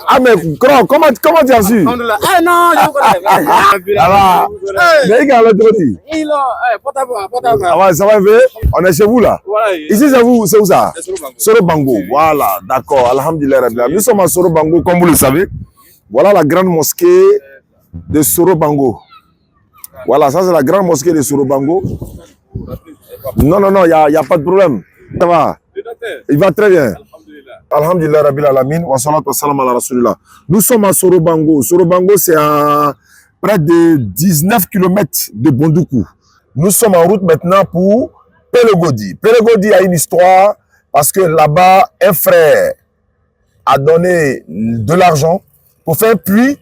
Ah mais comment tu as su? Ah non, je connais. Alors, mais il y a l'autre dit. Ah ouais, ça va bien. On est chez vous là. Ici c'est vous, c'est où ça? Sorobango. Voilà, d'accord. Alhamdulillah Rabbil Alamin. Nous sommes à Sorobango, comme vous le savez. Voilà la grande mosquée de Sorobango. Voilà, ça c'est la grande mosquée de Sorobango. Non, il y a pas de problème. Ça va. Il va très bien. Alhamdulillah Rabbil Alamin, wa salatu wa salam ala Rasulillah. Nous sommes à Sorobango. Sorobango, c'est à près de 19 km de Bondoukou. Nous sommes en route maintenant pour Pelogodi. Pelogodi a une histoire parce que là-bas, un frère a donné de l'argent pour faire un puits,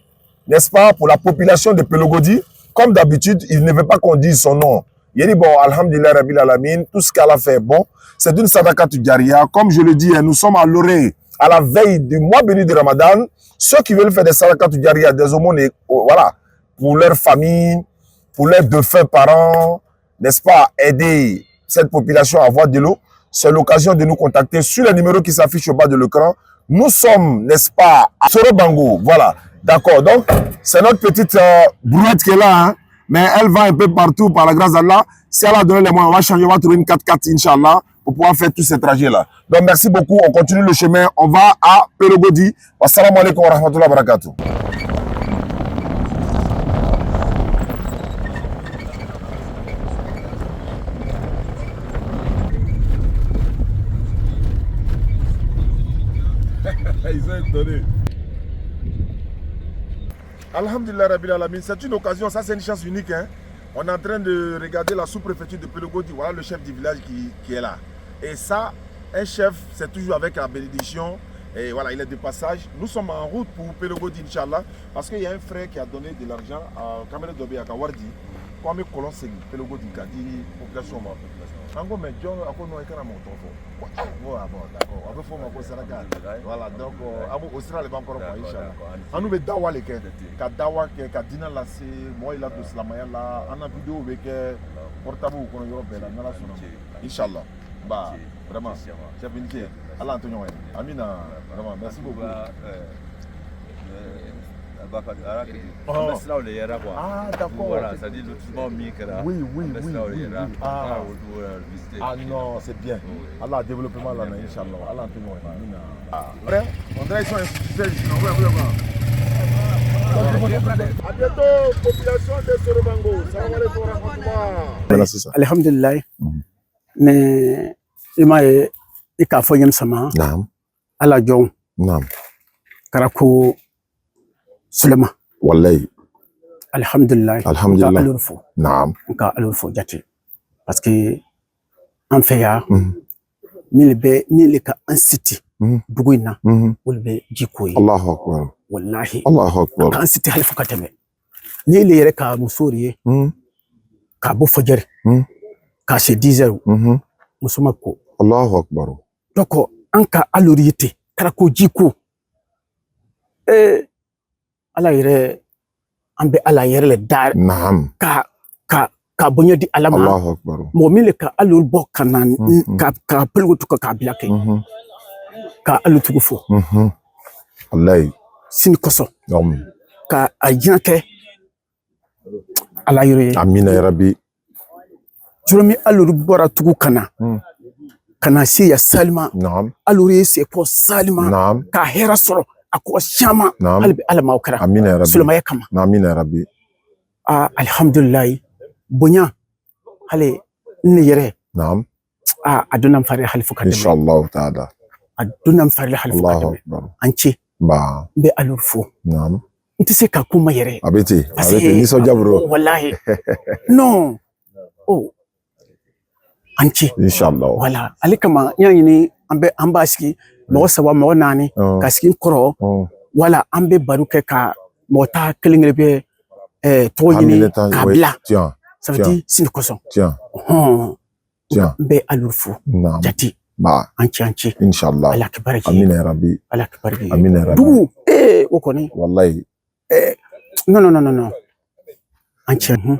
n'est-ce pas, pour la population de Pelogodi. Comme d'habitude, il ne veut pas qu'on dise son nom. Il dit, bon, Alhamdulillah Rabbil Alamin, tout ce qu'elle a fait, bon, c'est une sadaka tujaria. Comme je le dis, nous sommes à l'orée, à la veille du mois béni de Ramadan. Ceux qui veulent faire des sadaka tujaria, des aumônes, voilà, pour leur famille, pour leurs défunts parents, n'est-ce pas, aider cette population à avoir de l'eau, c'est l'occasion de nous contacter sur les numéros qui s'affichent au bas de l'écran. Nous sommes, n'est-ce pas, à Sorobango, voilà, d'accord. Donc, c'est notre petite brouette qui est là, hein. Mais elle va un peu partout par la grâce d'Allah. Si elle a donné les moyens, on va changer, on va trouver une 4x4, Inch'Allah, pour pouvoir faire tous ces trajets-là. Donc, merci beaucoup. On continue le chemin. On va à Pelogodi. Wassalamu alaikum wa rahmatullahi wa barakatuh. Ils ont étonné. Alhamdulillah Rabbil Alamin, c'est une occasion, ça c'est une chance unique. Hein? On est en train de regarder la sous-préfecture de Pelogodi. Voilà le chef du village qui est là. Et ça, un chef, c'est toujours avec la bénédiction. Et voilà, il est de passage. Nous sommes en route pour Pelogodi, Inch'Allah. Parce qu'il y a un frère qui a donné de l'argent à Kamere Dobe à Kawardi. Comme il colon c'est Pelogodi, qui a dit population. Ango mais John a connu un caramon. D'accord. On peut faire ma cause voilà, donc au Australie, il va encore pas, Inch'Allah. On nous met dawa les gars. Ka dawa ka dina la c'est moi il a de slamaya là. On a vidéo avec portable ou qu'on Europe là, na la sona. Inch'Allah. Bah vraiment. Chef Binti. Allah Antonio. Amina. Vraiment, merci beaucoup. Ah d'accord. Voilà, ça dit lotissement micro. Oui. Ah non, c'est bien. Allah développement là, Inch'Allah. Allah Antonio. Amina. Frère, on dirait qu'ils sont institutionnels. À bientôt, population de Sorobango. Salam alaikum wa rahmatullah. Alhamdulillah. Mais il m'a dit qu'il faut y sama. Naam. Ala jong. Naam. Karako Sulema. Wallahi. Alhamdulillah. Alhamdulillah. Alurfo. Naam. Nka alurfo jati. Parce que en fait ya mille ka un city. Duguina. Wolbe jikoyi. Allahu akbar. Wallahi. Allahu akbar. Ka un city halifu kateme. Ni le yere ka musoriye. Ka bo fajari. Ka se 10h. Musumako. Allahu akbar. Doko anka aluriyete karako jiko. Ala yere ambe ala yere le dar. Naam. Ka bonye di alama. Allahu akbar. Mo mile ka alul bo kanan ka pelgo tuka ka biake. Ka alu tugu fo. Wallahi. Sini koso. Amin. Ka ajinake ala yere. Amina ya Rabbi. Juromi alul bora tugu kana. Kana si ya salima. Naam. Aluri se ko salima. Naam. Ka hera soro ako shama. Naam. Albi alama okara. Amina ya Rabbi. Sulema yakama. Amina ya Rabbi. Alhamdulillah. Bonya hale ni yere. Naam. Adunam fari halifu kademe. Inshallah ta'ala. Adunam fari halifu Allahu kademe. akbar. Anchi. Ba. Be alurfo. Naam. Nti se ka kuma yere. Abeti ni so jabro. Wallahi. No. Oh. Anchi. Inshallah. Wala. Alikama nyanyini ambe aski mo sawa mo nani kaskin koro. Wala ambe baruke ka mota kilingrebe toyini kabla. Tiens. Ça veut dire sin koson. Tiens. Tiens. Be alurfo. Jati. Ba. Anchi. Inshallah. Allah kibariki. Amina ya Rabbi. Allah kibariki. Amina ya Rabbi. Du wokoni. Wallahi. Non.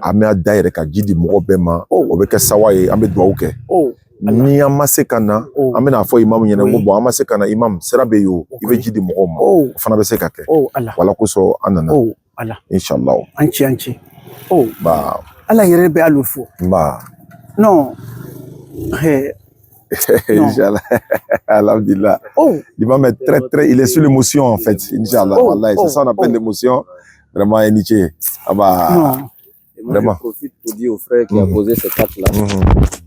Amea daire ka jidi mugobema obeke sawaye ambe douauke ni amase kana amena fo imam nyene ngobo amase kana imam serabe yo ibe jidi mugoma fana be sekake wala kuso anana inshallah anchi ba ala yere be alufo ba non Inch'Allah. Alhamdulillah. L'imam est très, il est sur l'émotion en fait. Inch'Allah. C'est ça on appelle l'émotion. Vraiment, Nietzsche. Ah bah. Vraiment. Je profite pour dire au frère qui a posé cet acte-là.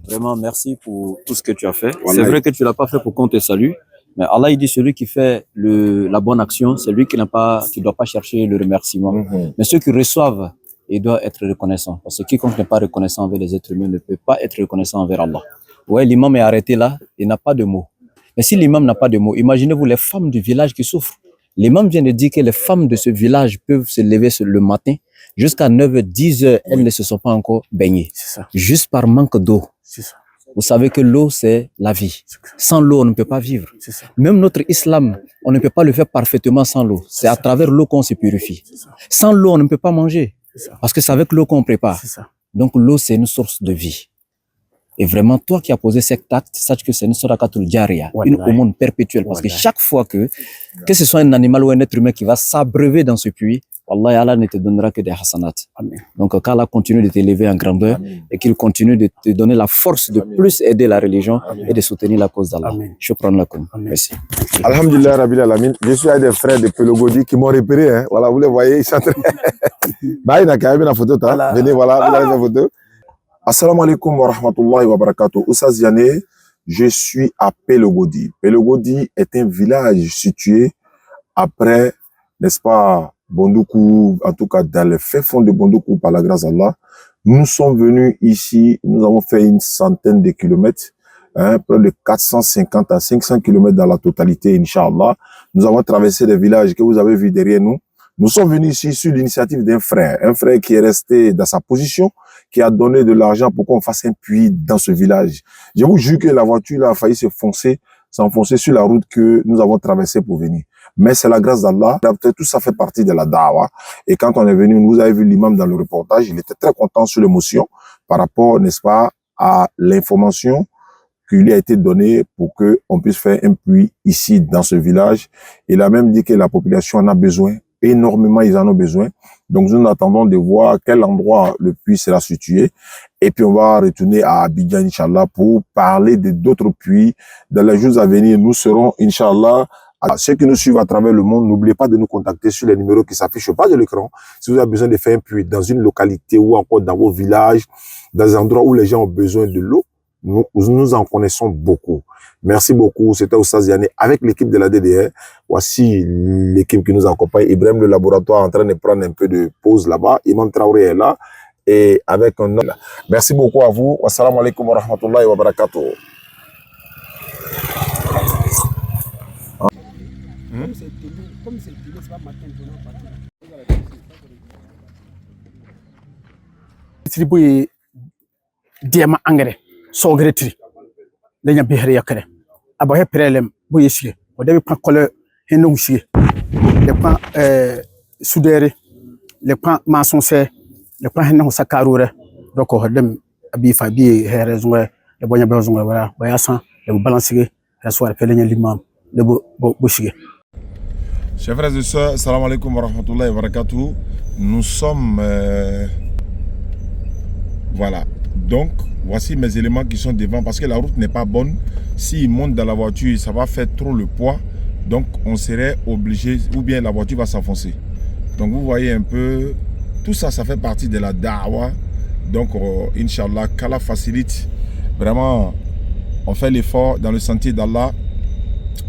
Vraiment, merci pour tout ce que tu as fait. C'est vrai que tu l'as pas fait pour qu'on te salue. Mais Allah, il dit celui qui fait la bonne action, c'est lui qui doit pas chercher le remerciement. Mais ceux qui reçoivent, ils doivent être reconnaissants. Parce que quiconque n'est pas reconnaissant envers les êtres humains ne peut pas être reconnaissant envers Allah. Ouais, l'imam est arrêté là, il n'a pas de mots. Mais si l'imam n'a pas de mots, imaginez-vous les femmes du village qui souffrent. L'imam vient de dire que les femmes de ce village peuvent se lever le matin, jusqu'à 9h, 10h, elles ne se sont pas encore baignées. C'est ça. Juste par manque d'eau. C'est ça. Vous savez que l'eau, c'est la vie. Sans l'eau, on ne peut pas vivre. Même notre islam, on ne peut pas le faire parfaitement sans l'eau. C'est à travers l'eau qu'on se purifie. Sans l'eau, on ne peut pas manger. Parce que c'est avec l'eau qu'on prépare. Donc l'eau, c'est une source de vie. Et vraiment, toi qui as posé cet acte, sache que c'est une sorakatul jaria, une aumône perpétuelle. Parce que chaque fois que ce soit un animal ou un être humain qui va s'abreuver dans ce puits, Wallah, Allah ne te donnera que des hasanat. Amen. Donc, qu'Allah continue de t'élever en grandeur et qu'il continue de te donner la force de plus aider la religion et de soutenir la cause d'Allah. Shukran lakum. Merci. Alhamdulillah, Rabbil Alamin. Je suis avec des frères de Pelogodi qui m'ont repéré. Hein. Voilà, vous les voyez, ils sont très... Bah, il y a quand même une photo. Venez, voilà, vous avez la photo. Assalamu alaikum wa rahmatullahi wa barakatuh. Oussaz Yane, je suis à Pelogodi. Pelogodi est un village situé après, n'est-ce pas, Bondoukou, en tout cas dans le fait fond de Bondoukou, par la grâce d'Allah. Nous sommes venus ici, nous avons fait une centaine de kilomètres, près de 450 à 500 kilomètres dans la totalité, Inch'Allah. Nous avons traversé des villages que vous avez vus derrière nous. Nous sommes venus ici sur l'initiative d'un frère qui est resté dans sa position, qui a donné de l'argent pour qu'on fasse un puits dans ce village. Je vous jure que la voiture là, a failli s'enfoncer sur la route que nous avons traversée pour venir. Mais c'est la grâce d'Allah. Tout ça fait partie de la da'wa. Et quand on est venu, vous avez vu l'imam dans le reportage, il était très content sur l'émotion par rapport, n'est-ce pas, à l'information qui lui a été donnée pour que on puisse faire un puits ici dans ce village. Il a même dit que la population en a besoin. Énormément, ils en ont besoin. Donc, nous attendons de voir à quel endroit le puits sera situé. Et puis, on va retourner à Abidjan, Inch'Allah, pour parler d'autres puits. Dans les jours à venir, nous serons, Inch'Allah, à ceux qui nous suivent à travers le monde. N'oubliez pas de nous contacter sur les numéros qui s'affichent au bas de l'écran. Si vous avez besoin de faire un puits dans une localité ou encore dans vos villages, dans des endroits où les gens ont besoin de l'eau, nous en connaissons beaucoup. Merci beaucoup. C'était Oussaz Yane avec l'équipe de la DDR. Voici l'équipe qui nous accompagne. Ibrahim, le laboratoire, en train de prendre un peu de pause là-bas. Imam Traoré est là. Et avec un homme. Merci beaucoup à vous. Wassalamu alaikum wa rahmatullahi wa barakatuh. Comme c'est c'est pas matin, tribu diama angere sogre tri lenya bihere yakare aba he prelem bo yesire o debi pa kole henu usie le pa soudere le pa maçon se le pa henu sakarure donc o dem abi fa bi here zungwe le bonya be zungwe wala bayasan le balancer rasuar pelenya limam le bo shige. Chers frères et sœurs, salam alaikum wa rahmatullahi wa barakatuh. Nous sommes voilà, donc voici mes éléments qui sont devant parce que la route n'est pas bonne. S'ils montent dans la voiture, ça va faire trop le poids. Donc on serait obligé, ou bien la voiture va s'enfoncer. Donc vous voyez un peu, tout ça, ça fait partie de la da'wa. Donc Inch'Allah, qu'Allah facilite. Vraiment, on fait l'effort dans le sentier d'Allah.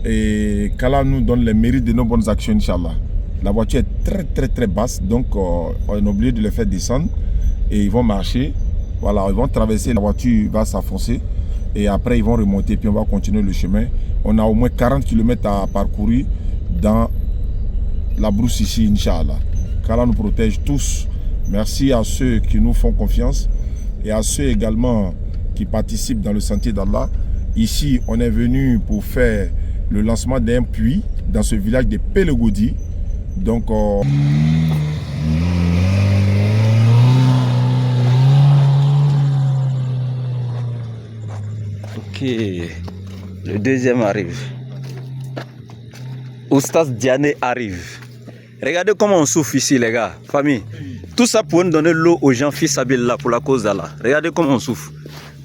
Et qu'Allah nous donne les mérites de nos bonnes actions, Inch'Allah. La voiture est très basse, donc on est obligé de les faire descendre. Et ils vont marcher. Voilà, ils vont traverser, la voiture va s'enfoncer et après ils vont remonter, puis on va continuer le chemin. On a au moins 40 km à parcourir dans la brousse ici, Inch'Allah. Qu'Allah nous protège tous. Merci à ceux qui nous font confiance et à ceux également qui participent dans le sentier d'Allah. Ici, on est venu pour faire le lancement d'un puits dans ce village de Pelogodi. Donc, Ok. Le deuxième arrive. Oustaz Diané arrive. Regardez comment on souffre ici, les gars. Famille. Tout ça pour nous donner l'eau aux gens, fils là pour la cause d'Allah. Regardez comment on souffre.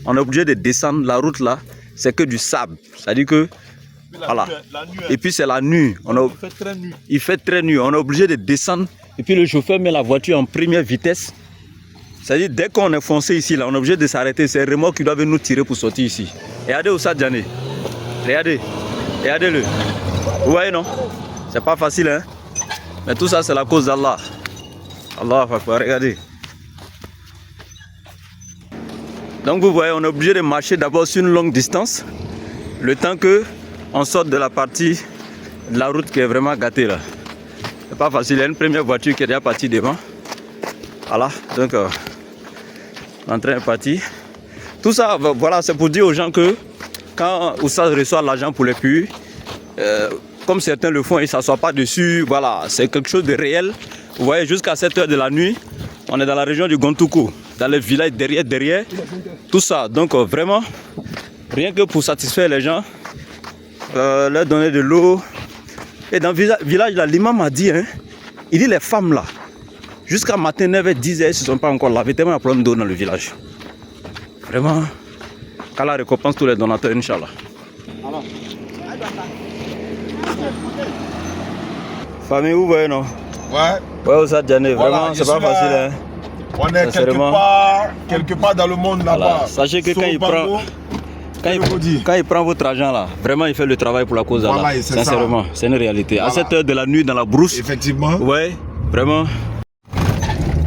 On est obligé de descendre la route là. C'est que du sable. C'est-à-dire que. Voilà. Et puis c'est la nuit. Il fait très nuit. On est obligé de descendre. Et puis le chauffeur met la voiture en première vitesse. C'est-à-dire dès qu'on est foncé ici, là, on est obligé de s'arrêter. C'est le remorque qui doit nous tirer pour sortir ici. Regardez Oustaz Diané. Regardez. Regardez-le. Vous voyez, non? C'est pas facile, hein? Mais tout ça, c'est la cause d'Allah. Allah, regardez. Donc vous voyez, on est obligé de marcher d'abord sur une longue distance. Le temps que on sorte de la partie de la route qui est vraiment gâtée là. C'est pas facile, il y a une première voiture qui est déjà partie devant. Voilà, donc l'entrain est parti. Tout ça, voilà, c'est pour dire aux gens que quand Oustaz reçoit l'argent pour les puits, comme certains le font, ils ne s'assoient pas dessus. Voilà, c'est quelque chose de réel. Vous voyez, jusqu'à 7 h de la nuit, on est dans la région du Gontoukou, dans les villages derrière, tout ça. Donc vraiment, rien que pour satisfaire les gens, leur donner de l'eau. Et dans le village, là, l'imam a dit, hein, il dit les femmes là, jusqu'à matin 9 h 10 h, elles ne se sont pas encore lavées, tellement il y a problème d'eau dans le village. Vraiment, qu'Allah récompense tous les donateurs, Inch'Allah. Famille, vous voyez, non? Ouais, Oustaz Diané, vraiment, voilà, c'est pas facile, hein. On est quelque part dans le monde là-bas. Voilà. Sachez que quand il prend votre argent là, vraiment il fait le travail pour la cause d'Allah. Voilà, sincèrement, c'est une réalité. Voilà. À 7 h de la nuit dans la brousse. Effectivement. Ouais, vraiment.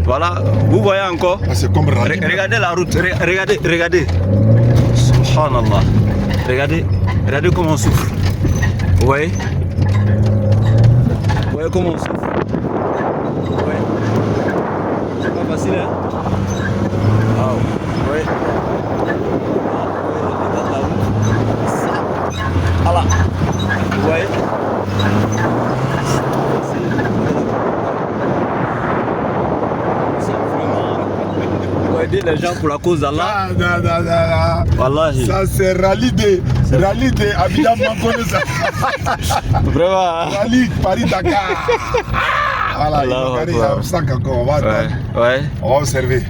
Voilà, vous voyez encore. C'est comme regardez la route, regardez. Subhanallah. Regardez comment on souffre. Vous voyez? Vous voyez comment on souffre? Vous voyez? C'est pas facile, hein? Wow. Vous voyez? Voilà. Vous voyez? Vous aider les gens pour la cause d'Allah. Voilà. Ça c'est rallye de Abidjan Mangonesa. Vraiment. Rallye Paris-Dakar. Voilà, il y a un sac encore. On va observer.